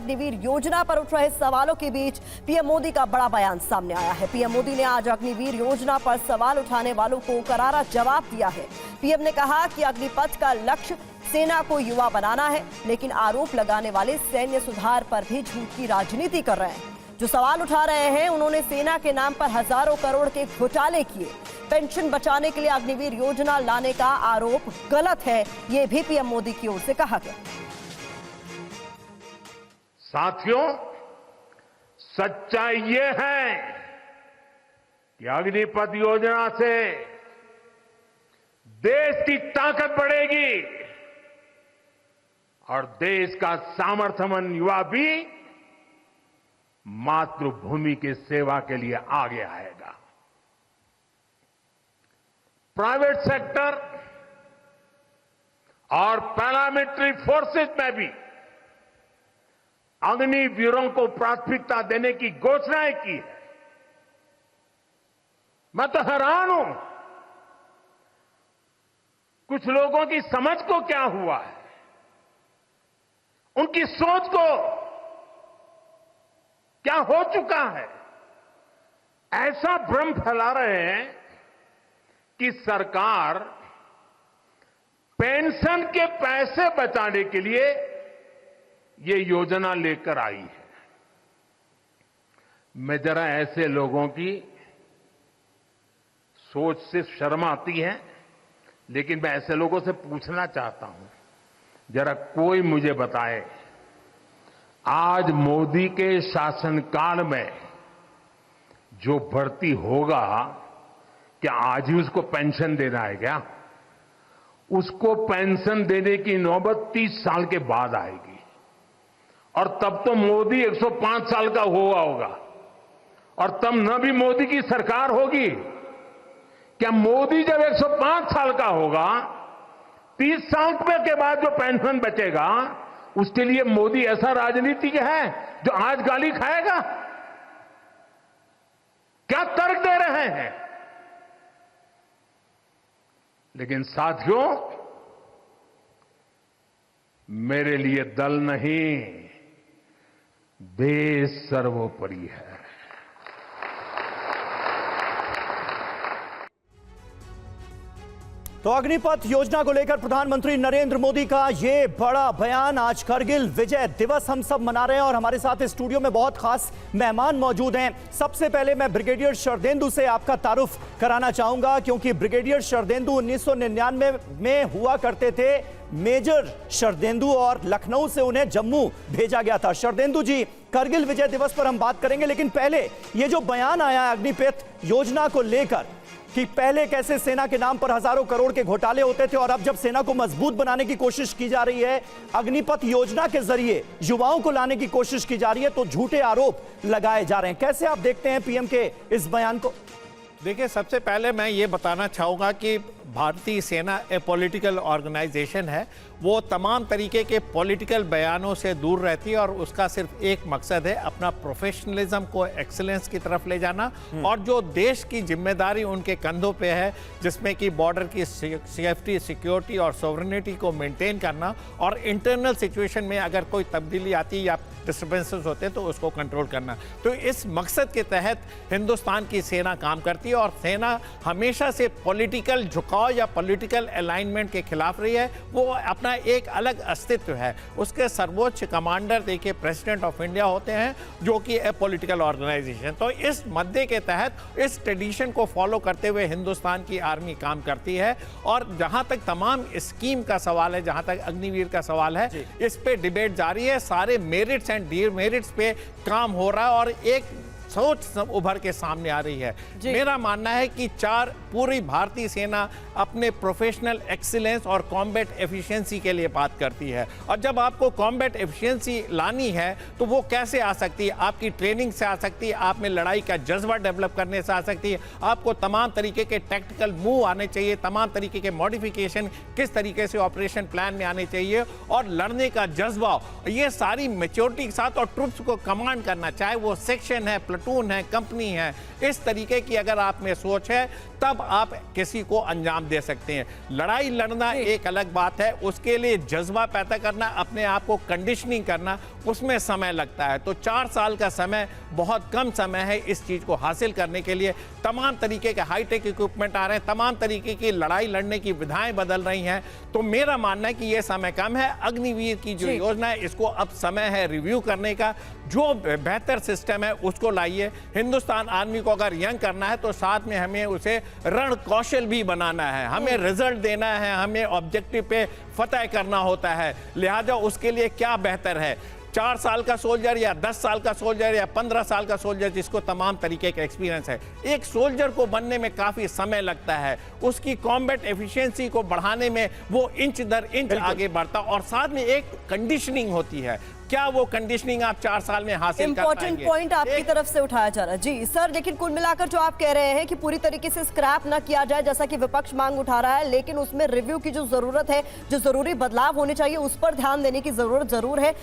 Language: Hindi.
अग्निवीर योजना पर उठ रहे सवालों के बीच पीएम मोदी का बड़ा बयान सामने आया है। पीएम मोदी ने आज अग्निवीर योजना पर सवाल उठाने वालों को करारा जवाब दिया है। पीएम ने कहा कि अग्निपथ का लक्ष्य सेना को युवा बनाना है, लेकिन आरोप लगाने वाले सैन्य सुधार पर भी झूठ की राजनीति कर रहे हैं। जो सवाल उठा रहे हैं, उन्होंने सेना के नाम पर हजारों करोड़ के घोटाले किए। पेंशन बचाने के लिए अग्निवीर योजना लाने का आरोप गलत है, ये भी पीएम मोदी की ओर से कहा गया। साथियों, सच्चाई ये है कि अग्निपथ योजना से देश की ताकत बढ़ेगी और देश का सामर्थ्यवान युवा भी मातृभूमि की सेवा के लिए आगे आएगा। प्राइवेट सेक्टर और पैरामिलिट्री फोर्सेस में भी अग्निवीरों को प्राथमिकता देने की घोषणाएं की है। मैं तो हैरान हूं, कुछ लोगों की समझ को क्या हुआ है, उनकी सोच को क्या हो चुका है। ऐसा भ्रम फैला रहे हैं कि सरकार पेंशन के पैसे बचाने के लिए ये योजना लेकर आई है। मैं जरा ऐसे लोगों की सोच से शर्म आती है, लेकिन मैं ऐसे लोगों से पूछना चाहता हूं, जरा कोई मुझे बताए, आज मोदी के शासनकाल में जो भर्ती होगा, क्या आज ही उसको पेंशन देना है क्या? उसको पेंशन देने की नौबत 30 साल के बाद आएगी, और तब तो मोदी 105 साल का हुआ होगा, और तब न भी मोदी की सरकार होगी। क्या मोदी जब 105 साल का होगा, 30 साल के बाद जो पेंशन बचेगा, उसके लिए मोदी ऐसा राजनीतिक है जो आज गाली खाएगा? क्या तर्क दे रहे हैं? लेकिन साथियों, मेरे लिए दल नहीं, देश सर्वोपरि है। तो अग्निपथ योजना को लेकर प्रधानमंत्री नरेंद्र मोदी का ये बड़ा बयान। आज करगिल विजय दिवस हम सब मना रहे हैं और हमारे साथ इस स्टूडियो में बहुत खास मेहमान मौजूद हैं। सबसे पहले मैं ब्रिगेडियर शरदेंदु से आपका तारुफ कराना चाहूंगा, क्योंकि ब्रिगेडियर शरदेंदु 1999 में हुआ करते थे मेजर शरदेंदु, और लखनऊ से उन्हें जम्मू भेजा गया था। शरदेंदु जी, करगिल विजय दिवस पर हम बात करेंगे, लेकिन पहले ये जो बयान आया अग्निपथ योजना को लेकर कि पहले कैसे सेना के नाम पर हजारों करोड़ के घोटाले होते थे, और अब जब सेना को मजबूत बनाने की कोशिश की जा रही है, अग्निपथ योजना के जरिए युवाओं को लाने की कोशिश की जा रही है, तो झूठे आरोप लगाए जा रहे हैं। कैसे आप देखते हैं पीएम के इस बयान को? देखिए, सबसे पहले मैं ये बताना चाहूँगा कि भारतीय सेना ए पॉलिटिकल ऑर्गेनाइजेशन है। वो तमाम तरीके के पॉलिटिकल बयानों से दूर रहती है और उसका सिर्फ एक मकसद है, अपना प्रोफेशनलिज्म को एक्सीलेंस की तरफ ले जाना, और जो देश की जिम्मेदारी उनके कंधों पे है, जिसमें कि बॉर्डर की सेफ्टी, सिक्योरिटी और सॉवरेनिटी को मेंटेन करना, और इंटरनल सिचुएशन में अगर कोई तब्दीली आती है या डिस्टर्बेंसेस होते हैं तो उसको कंट्रोल करना। तो इस मकसद के तहत हिंदुस्तान की सेना काम करती है, और सेना हमेशा से पॉलिटिकल झुकाव या पॉलिटिकल अलाइनमेंट के खिलाफ रही है। वो अपना एक अलग अस्तित्व है। उसके सर्वोच्च कमांडर देखिए प्रेसिडेंट ऑफ इंडिया होते हैं, जो कि ए पॉलिटिकल ऑर्गेनाइजेशन। तो इस मुद्दे के तहत इस ट्रेडिशन को फॉलो करते हुए हिंदुस्तान की आर्मी काम करती है। और जहां तक तमाम स्कीम का सवाल है, जहां तक अग्निवीर का सवाल है, इस पे डिबेट जारी है। सारे मेरिट्स एंड डीमेरिट्स पे काम हो रहा है और एक सोच उभर के सामने आ रही है। मेरा मानना है कि पूरी भारतीय सेना अपने प्रोफेशनल एक्सीलेंस और कॉम्बैट एफिशिएंसी के लिए बात करती है, और जब आपको कॉम्बैट एफिशिएंसी लानी है तो वो कैसे आ सकती है? आपकी ट्रेनिंग से आ सकती है, आप में लड़ाई का जज्बा डेवलप करने से आ सकती है, आपको तमाम तरीके के टैक्टिकल मूव आने चाहिए, तमाम तरीके के मॉडिफिकेशन किस तरीके से ऑपरेशन प्लान में आने चाहिए, और लड़ने का जज्बा, ये सारी मैच्योरिटी के साथ, और ट्रूप्स को कमांड करना, चाहे वो सेक्शन है, प्लेटून है, कंपनी है, इस तरीके की अगर आप में सोच है तब आप किसी को अंजाम दे सकते हैं। लड़ाई लड़ना एक अलग बात है, उसके लिए जज्बा पैदा करना, अपने आप को कंडीशनिंग करना, उसमें समय लगता है। तो 4 साल का समय बहुत कम समय है इस चीज को हासिल करने के लिए। तमाम तरीके के हाईटेक इक्विपमेंट आ रहे हैं, तमाम तरीके की लड़ाई लड़ने की विधाएं बदल रही हैं। तो मेरा मानना है कि यह समय कम है। अग्निवीर की जो योजना है, इसको अब समय है रिव्यू करने का। जो बेहतर सिस्टम है उसको लाइए। हिंदुस्तान आर्मी को अगर यंग करना है तो साथ में हमें उसे रण कौशल भी बनाना है, हमें रिजल्ट देना है, हमें ऑब्जेक्टिव पे फतह करना होता है। लिहाजा उसके लिए क्या बेहतर है, 4 साल का सोल्जर या 10 साल का सोल्जर या 15 साल का सोल्जर जिसको तमाम तरीके का एक्सपीरियंस है। एक सोल्जर को बनने में काफी समय लगता है, उसकी कॉम्बैट एफिशिएंसी को बढ़ाने में वो इंच दर इंच आगे बढ़ता, और साथ में एक कंडीशनिंग होती है। क्या वो कंडीशनिंग आप 4 साल में हासिल कर पाएंगे? इंपॉर्टेंट पॉइंट आपकी तरफ से उठाया जा रहा है जी सर। लेकिन कुल मिलाकर जो आप कह रहे हैं कि पूरी तरीके से स्क्रैप ना किया जाए जैसा कि विपक्ष मांग उठा रहा है, लेकिन उसमें रिव्यू की जो जरूरत है, जो जरूरी बदलाव होने चाहिए, उस पर ध्यान देने की जरूरत जरूर है।